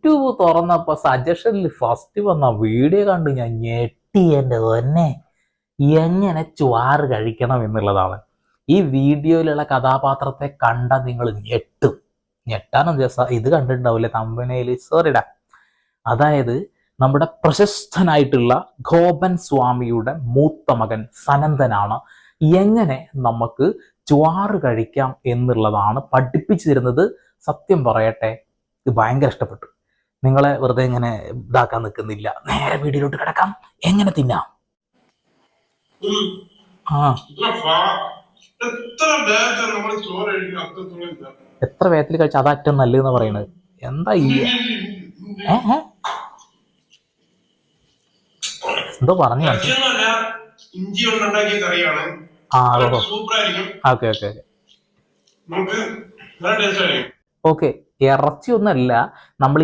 YouTube തുറന്നപ്പോ സജഷനിൽ first വന്ന video കണ്ട് ഞാൻ ഞെട്ടി. എൻ്റെ തന്നെ എങ്ങനെ ചോറ് കഴിക്കണം എന്നുള്ളതാണ്. ഈ വീഡിയോയിലുള്ള കഥാപാത്രത്തെ കണ്ട നിങ്ങൾ ഞെട്ടാനും രസം. ഇത് കണ്ടിട്ടുണ്ടാവില്ലേ തമ്പനയില്, സോറിടാ. അതായത് നമ്മുടെ പ്രശസ്തനായിട്ടുള്ള ഗോപൻ സ്വാമിയുടെ മൂത്ത മകൻ സനന്ദനാണ് എങ്ങനെ നമുക്ക് ചോറ് കഴിക്കാം എന്നുള്ളതാണ് പഠിപ്പിച്ചു തരുന്നത്. സത്യം പറയട്ടെ, ഇത് ഭയങ്കര ഇഷ്ടപ്പെട്ടു. നിങ്ങളെ വെറുതെ ഇങ്ങനെ ഇതാക്കാൻ നിൽക്കുന്നില്ല, നേരെ വീഡിയോയിലോട്ട് കിടക്കാം. എങ്ങനെ തിന്നാം? എത്ര വേഗത്തിൽ കഴിച്ച അതാ ഏറ്റവും നല്ലതെന്ന് പറയുന്നത്. എന്താ ഈ എന്തോ പറഞ്ഞു? ഇഞ്ചി കൊണ്ടുണ്ടാക്കിയ കറിയാണ്. ഓക്കെ. ഇറച്ചി ഒന്നല്ല, നമ്മൾ